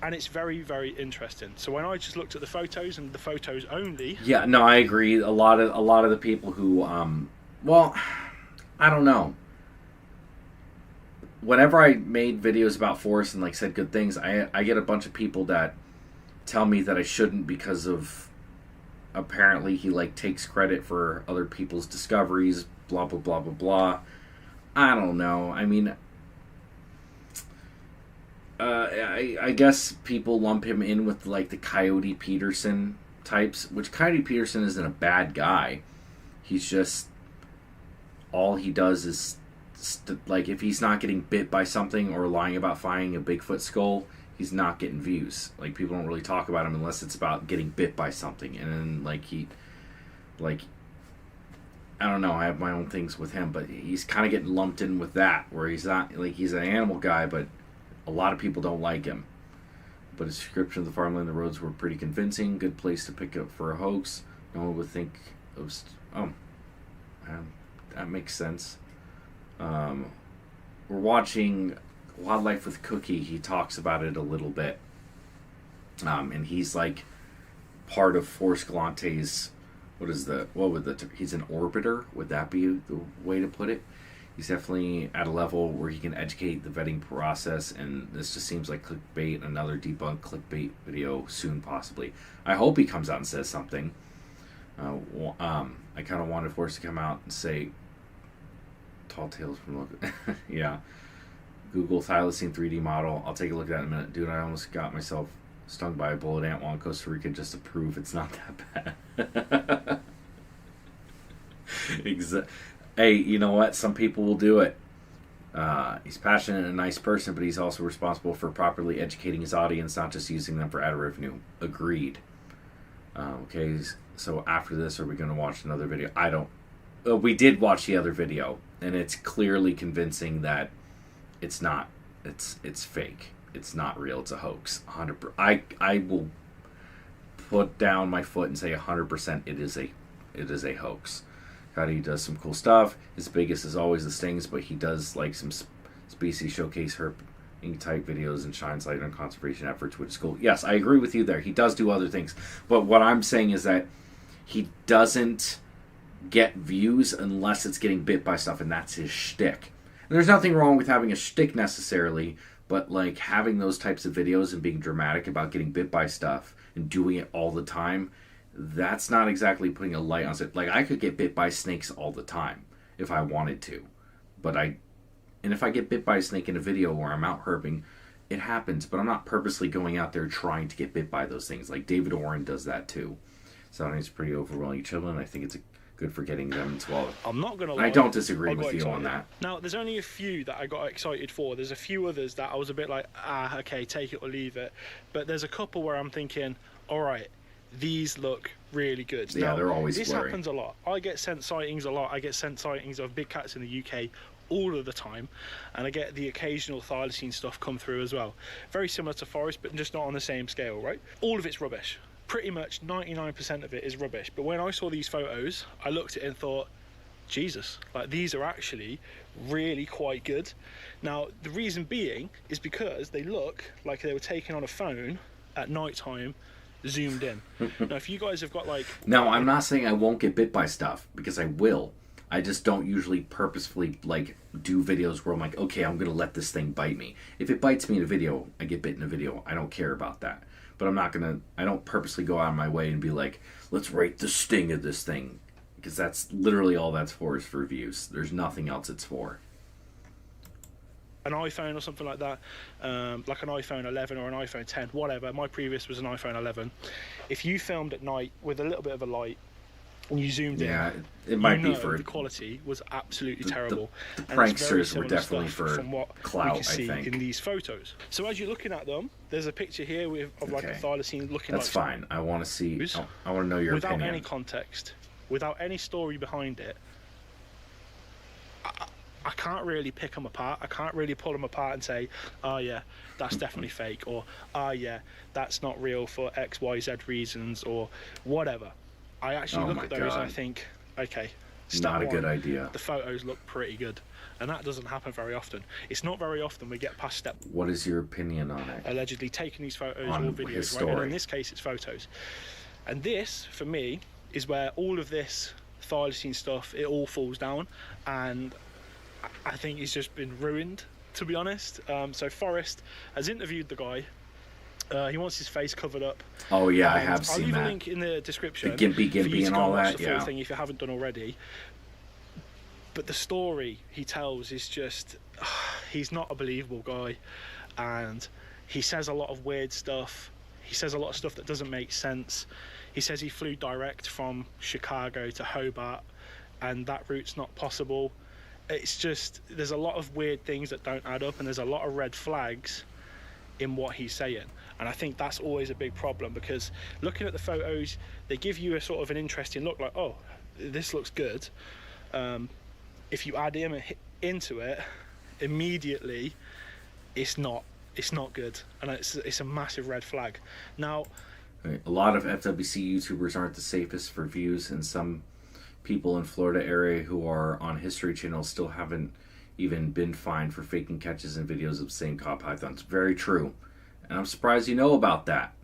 And it's very, very interesting. So when I just looked at the photos and the photos only. Yeah, no, I agree. A lot of the people who, well, I don't know. Whenever I made videos about Forrest and like said good things, I get a bunch of people that tell me that I shouldn't because of apparently he like takes credit for other people's discoveries, blah blah blah blah blah. I don't know. I mean, I guess people lump him in with like the Coyote Peterson types, which Coyote Peterson isn't a bad guy. He's just, all he does is like if he's not getting bit by something or lying about finding a Bigfoot skull, he's not getting views. Like, people don't really talk about him unless it's about getting bit by something. And then, I don't know, I have my own things with him, but he's kind of getting lumped in with that, where he's not, like, he's an animal guy, but a lot of people don't like him. But his description of the farmland and the roads were pretty convincing. Good place to pick up for a hoax. No one would think of... that makes sense. We're watching Wildlife with Cookie. He talks about it a little bit. And he's like part of Forrest Galante's, he's an orbiter, would that be the way to put it? He's definitely at a level where he can educate the vetting process, and this just seems like clickbait, another debunked clickbait video soon possibly. I hope he comes out and says something. I kind of wanted Forrest to come out and say tall tales from yeah. Google Thylacine 3D model. I'll take a look at that in a minute. Dude, I almost got myself stung by a bullet ant while in Costa Rica just to prove it's not that bad. Hey, you know what? Some people will do it. He's passionate and a nice person, but he's also responsible for properly educating his audience, not just using them for ad revenue. Agreed. Okay, so after this, are we going to watch another video? I don't... we did watch the other video, and it's clearly convincing that it's not. It's fake. It's not real. It's a hoax. 100%. I will put down my foot and say 100% it is a hoax. He does some cool stuff. His biggest is always the stings, but he does like some species showcase herping type videos and shines light on conservation efforts, which is cool. Yes, I agree with you there. He does do other things, but what I'm saying is that he doesn't get views unless it's getting bit by stuff, and that's his shtick. And there's nothing wrong with having a shtick necessarily, but like having those types of videos and being dramatic about getting bit by stuff and doing it all the time, that's not exactly putting a light on it. Like, I could get bit by snakes all the time if I wanted to, and if I get bit by a snake in a video where I'm out herping, it happens, but I'm not purposely going out there trying to get bit by those things. Like David Oren does that too. So I think it's pretty overwhelming children. I think it's good for getting them swallowed. I'm not going to lie. I don't disagree with you on that. Now, there's only a few that I got excited for. There's a few others that I was a bit like, okay, take it or leave it. But there's a couple where I'm thinking, all right, these look really good. Yeah, now, they're always this blurry. Happens a lot. I get sent sightings a lot. I get sent sightings of big cats in the UK all of the time, and I get the occasional thylacine stuff come through as well. Very similar to Forrest, but just not on the same scale, right? All of it's rubbish. pretty much 99% of it is rubbish. But when I saw these photos, I looked at it and thought, Jesus, like these are actually really quite good. Now, the reason being is because they look like they were taken on a phone at night time, zoomed in. Now, if you guys have got like... Now, I'm not saying I won't get bit by stuff, because I will. I just don't usually purposefully, like, do videos where I'm like, okay, I'm going to let this thing bite me. If it bites me in a video, I get bit in a video. I don't care about that. But I don't purposely go out of my way and be like, let's rate the sting of this thing. Because that's literally all that's for, is for views. There's nothing else it's for. An iPhone or something like that, like an iPhone 11 or an iPhone 10, whatever. My previous was an iPhone 11. If you filmed at night with a little bit of a light and you zoomed in, it might be for the quality was absolutely terrible. The pranksters were definitely for from what clout, we can see I think. in these photos. So as you're looking at them, there's a picture here of like a thylacine looking That's like... fine. I want to see. I want to know your opinion. Without any context, without any story behind it, I can't really pick them apart. I can't really pull them apart and say, oh yeah, that's definitely fake, or oh yeah, that's not real for X, Y, Z reasons, or whatever. I actually look at those and I think, okay, not a good idea. The photos look pretty good, and that doesn't happen very often. It's not very often we get past step. What is your opinion on it? Allegedly taking these photos on or videos, right? And in this case, it's photos. And this, for me, is where all of this thylacine stuff, it all falls down, and I think he's just been ruined, to be honest. So Forrest has interviewed the guy. He wants his face covered up. Oh yeah, I have seen that. I'll leave a link in the description. The gimpy and all that. The full thing if you haven't done already. But the story he tells is just, he's not a believable guy, and he says a lot of weird stuff. He says a lot of stuff that doesn't make sense. He says he flew direct from Chicago to Hobart, and that route's not possible. It's just, there's a lot of weird things that don't add up, and there's a lot of red flags in what he's saying. And I think that's always a big problem, because looking at the photos, they give you a sort of an interesting look, like, oh, this looks good. If you add him into it, immediately it's not good, and it's a massive red flag. Now, a lot of FWC YouTubers aren't the safest for views, and some people in Florida area who are on History Channel still haven't even been fined for faking catches and videos of the same cod pythons. Very true. And I'm surprised you know about that.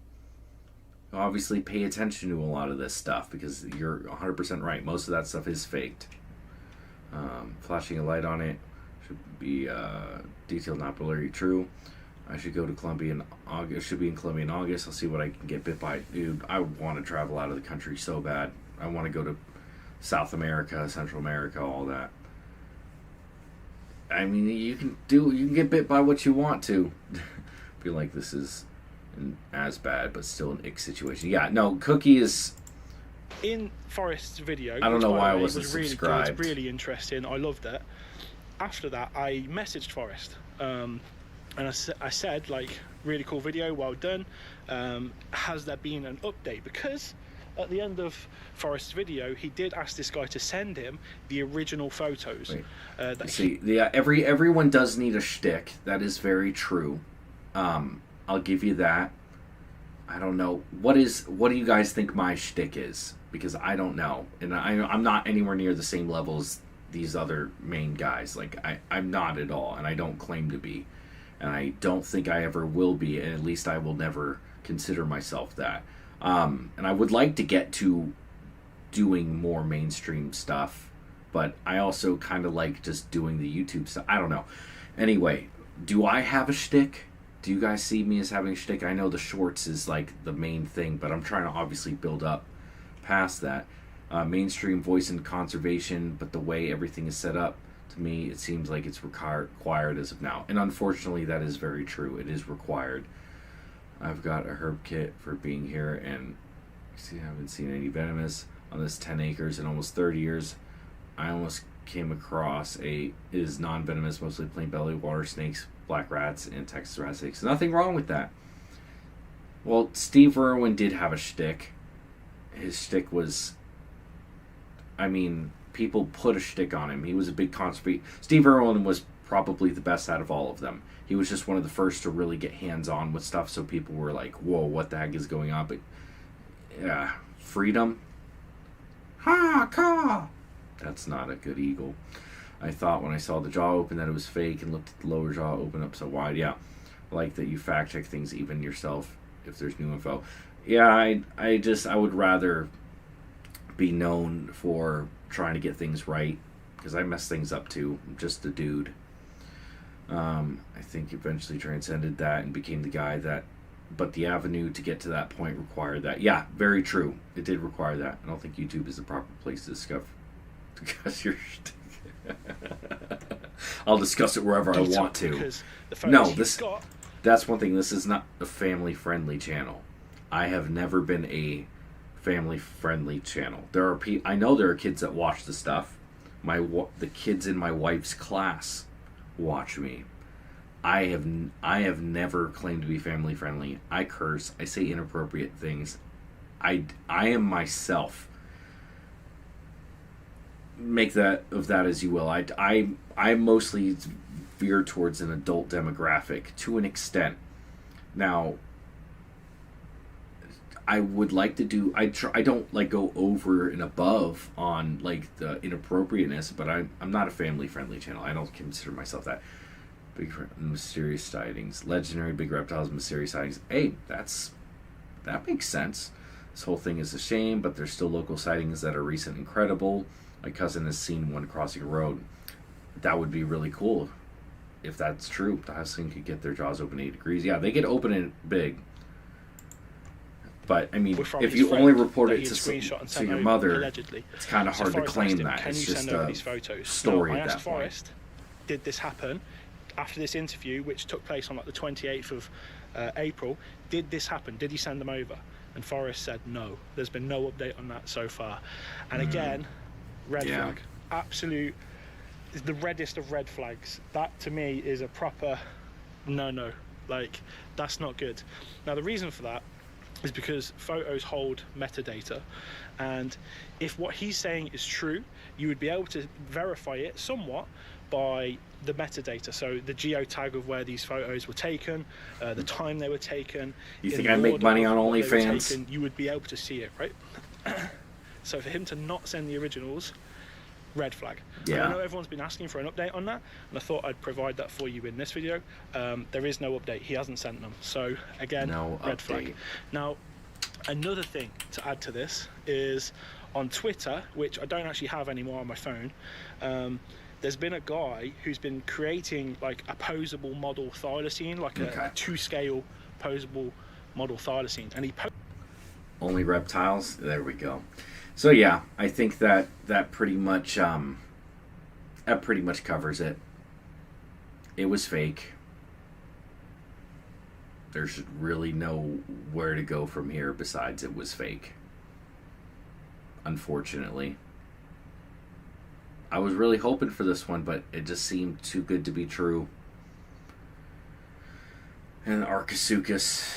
You obviously pay attention to a lot of this stuff, because you're 100% right. Most of that stuff is faked. Flashing a light on it should be detailed, not blurry. True. I should go to Colombia in August. Should be in Colombia in August. I'll see what I can get bit by. Dude, I want to travel out of the country so bad. I want to go to South America, Central America, all that. I mean, you can get bit by what you want to. I feel like this is as bad, but still an ick situation. Yeah, no, Cookie is... In Forrest's video, I don't know why I wasn't was really subscribed. Good, really interesting. I loved it. After that, I messaged Forrest, and I said, like, really cool video, well done. Has there been an update? Because at the end of Forrest's video, he did ask this guy to send him the original photos. Everyone does need a shtick. That is very true. I'll give you that. I don't know. What do you guys think my shtick is? Because I don't know. And I'm not anywhere near the same level as these other main guys. Like, I'm not at all, and I don't claim to be. And I don't think I ever will be, and at least I will never consider myself that. And I would like to get to doing more mainstream stuff, but I also kind of like just doing the YouTube stuff. I don't know. Anyway, do I have a shtick? Do you guys see me as having a shtick? I know the shorts is like the main thing, but I'm trying to obviously build up past that. Mainstream voice and conservation, but the way everything is set up, to me, it seems like it's required as of now. And unfortunately, that is very true. It is required. I've got a herb kit for being here, and I haven't seen any venomous on this 10 acres in almost 30 years. I almost came across is non-venomous, mostly plain belly, water snakes, black rats, and Texas rat snakes. Nothing wrong with that. Well, Steve Irwin did have a shtick. His shtick was, I mean, people put a shtick on him. He was a big conservation. Steve Irwin was probably the best out of all of them. He was just one of the first to really get hands-on with stuff, so people were like, whoa, what the heck is going on? But Yeah, freedom. Ha, caw. That's not a good eagle. I thought when I saw the jaw open that it was fake and looked at the lower jaw open up so wide. Yeah, like that you fact check things even yourself if there's new info. Yeah, I would rather be known for trying to get things right, because I mess things up too. I'm just a dude. I think eventually transcended that and became the guy that, but the avenue to get to that point required that. Yeah, very true. It did require that. I don't think YouTube is the proper place to discuss your shtick. I'll discuss it wherever I want to. No, that's one thing. This is not a family-friendly channel. I have never been a family-friendly channel. I know there are kids that watch the stuff. The kids in my wife's class watch me. I have never claimed to be family friendly. I curse. I say inappropriate things. I am myself. Make that of that as you will. I mostly veer towards an adult demographic to an extent. Now, I would like to do. I don't like go over and above on like the inappropriateness, but I'm not a family friendly channel. I don't consider myself that. Big mysterious sightings, legendary big reptiles, mysterious sightings. Hey, that makes sense. This whole thing is a shame, but there's still local sightings that are recent and credible. My cousin has seen one crossing a road. That would be really cool if that's true. The Thylacine could get their jaws open 8 degrees. Yeah, they get open and big. But I mean, if you only report it to your mother, allegedly, it's kind of hard to claim that. It's just a story at that point. Forrest, did this happen? After this interview, which took place on like the 28th of April, did this happen? Did he send them over? And Forrest said no. There's been no update on that so far. And again, red flag. Absolute, the reddest of red flags. That to me is a proper no. Like, that's not good. Now the reason for that is because photos hold metadata, and if what he's saying is true, you would be able to verify it somewhat by the metadata, so the geotag of where these photos were taken, the time they were taken. You think I make money on OnlyFans? You would be able to see it, right? So for him to not send the originals, red flag. Yeah. I know everyone's been asking for an update on that, and I thought I'd provide that for you in this video. There is no update. He hasn't sent them. So again, red flag. Now, another thing to add to this is on Twitter, which I don't actually have anymore on my phone. There's been a guy who's been creating like a posable model thylacine, like a 2-scale posable model thylacine, and he only reptiles. There we go. So yeah, I think that pretty much covers it. It was fake. There's really nowhere to go from here besides it was fake. Unfortunately. I was really hoping for this one, but it just seemed too good to be true. And Archisuchus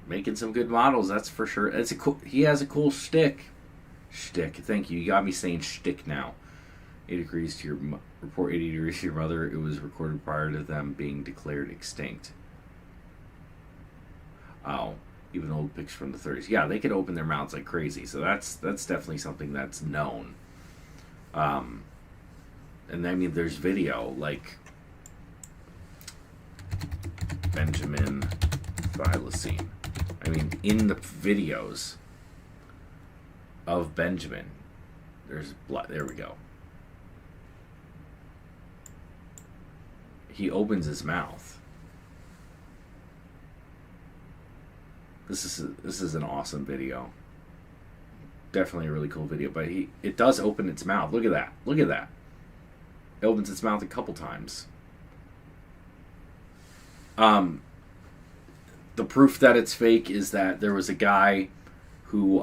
making some good models, that's for sure. It's he has a cool shtick. Thank you. You got me saying shtick now. 8 degrees to your report 80 degrees to your mother. It was recorded prior to them being declared extinct. Oh, even old pics from the 30s. Yeah, they could open their mouths like crazy. So that's definitely something that's known. And I mean, there's video like Benjamin Thylacine. I mean, in the videos of Benjamin, there's blood. There we go. He opens his mouth. This is an awesome video. Definitely a really cool video, but it does open its mouth. Look at that. Look at that. It opens its mouth a couple times. The proof that it's fake is that there was a guy who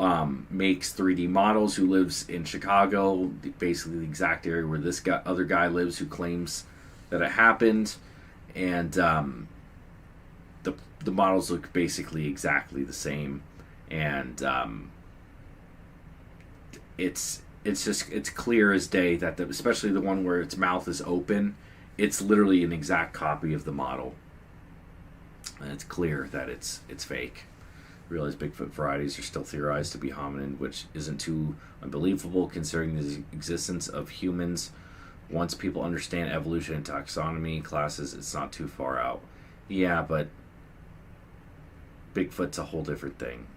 makes 3D models who lives in Chicago, basically the exact area where this other guy lives, who claims that it happened, and the models look basically exactly the same, and it's clear as day that especially the one where its mouth is open, it's literally an exact copy of the model, and it's clear that it's fake. Realize Bigfoot varieties are still theorized to be hominid, which isn't too unbelievable considering the existence of humans. Once people understand evolution and taxonomy classes, it's not too far out. Yeah, but Bigfoot's a whole different thing.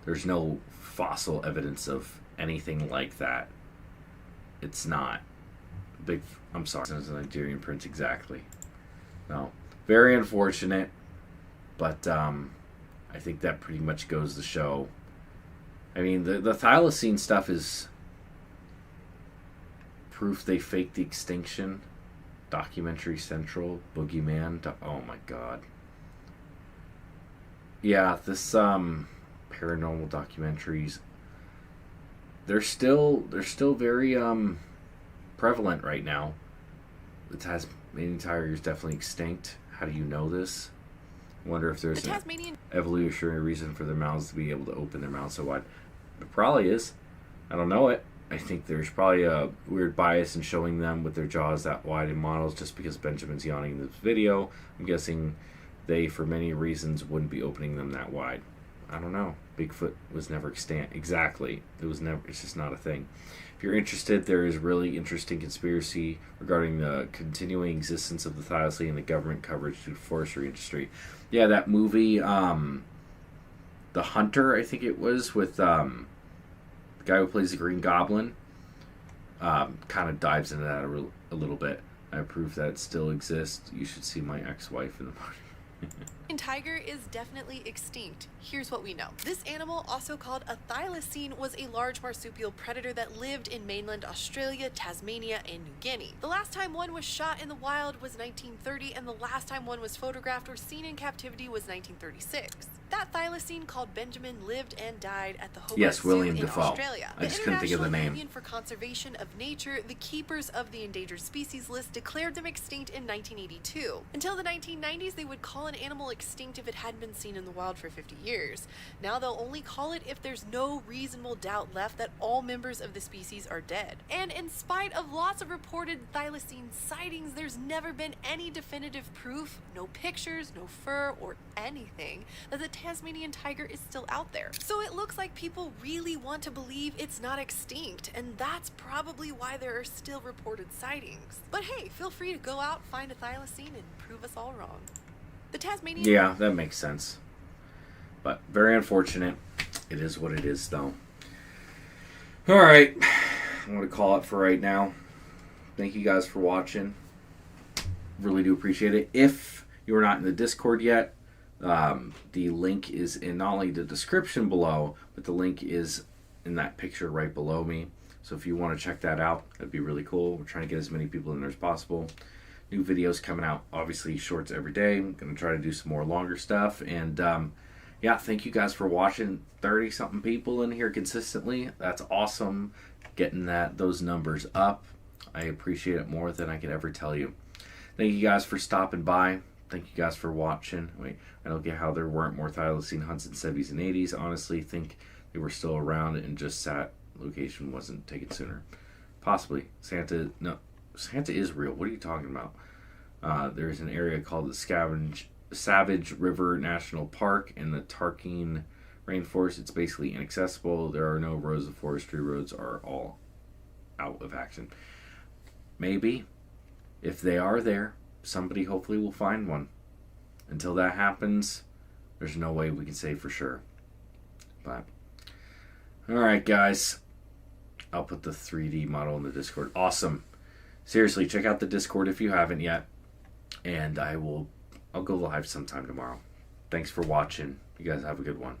There's no fossil evidence of anything like that. It's not. I'm sorry, it's a Nigerian prince exactly. No. Very unfortunate, but I think that pretty much goes to show. I mean, the thylacine stuff is proof they faked the extinction. Documentary Central, Boogeyman. Oh my god. Yeah, this paranormal documentaries, they're still very prevalent right now. The Tasmanian tiger is definitely extinct. How do you know this? I wonder if there's an evolutionary reason for their mouths to be able to open their mouths so wide. It probably is. I don't know it. I think there's probably a weird bias in showing them with their jaws that wide in models just because Benjamin's yawning in this video. I'm guessing they, for many reasons, wouldn't be opening them that wide. I don't know. Bigfoot was never extant. Exactly. It's just not a thing. If you're interested, there is really interesting conspiracy regarding the continuing existence of the thylacine and the government coverage to the forestry industry. Yeah, that movie, The Hunter, I think it was, with the guy who plays the Green Goblin, kind of dives into that a little bit. I prove that it still exists. You should see my ex-wife in the morning. Tiger is definitely extinct. Here's what we know. This animal, also called a thylacine, was a large marsupial predator that lived in mainland Australia, Tasmania, and New Guinea. The last time one was shot in the wild was 1930, and the last time one was photographed or seen in captivity was 1936. That thylacine, called Benjamin, lived and died at the Hobart Zoo in Australia. I just couldn't think of the name. Union for Conservation of Nature, the keepers of the endangered species list, declared them extinct in 1982. Until the 1990s, they would call an animal extinct if it hadn't been seen in the wild for 50 years. Now they'll only call it if there's no reasonable doubt left that all members of the species are dead. And in spite of lots of reported thylacine sightings, there's never been any definitive proof, no pictures, no fur, or anything, that the Tasmanian tiger is still out there. So it looks like people really want to believe it's not extinct, and that's probably why there are still reported sightings. But hey, feel free to go out, find a thylacine, and prove us all wrong. The Tasmanian... Yeah, that makes sense. But very unfortunate. It is what it is, though. Alright. I'm going to call it for right now. Thank you guys for watching. Really do appreciate it. If you're not in the Discord yet, the link is in not only the description below, but the link is in that picture right below me. So if you want to check that out, that'd be really cool. We're trying to get as many people in there as possible. New videos coming out, obviously shorts every day. I'm going to try to do some more longer stuff. And yeah, thank you guys for watching. 30-something people in here consistently. That's awesome. Getting those numbers up. I appreciate it more than I could ever tell you. Thank you guys for stopping by. Thank you guys for watching. Wait, I don't get how there weren't more thylacine hunts in the 70s and 80s. Honestly, think they were still around and just location wasn't taken sooner. Possibly. Santa is real. What are you talking about? There's an area called the Savage River National Park in the Tarkine Rainforest. It's basically inaccessible. There are no roads. The forestry roads are all out of action. Maybe, if they are there, somebody hopefully will find one. Until that happens, there's no way we can say for sure. But, alright guys. I'll put the 3D model in the Discord. Awesome. Seriously, check out the Discord if you haven't yet. And I'll go live sometime tomorrow. Thanks for watching. You guys have a good one.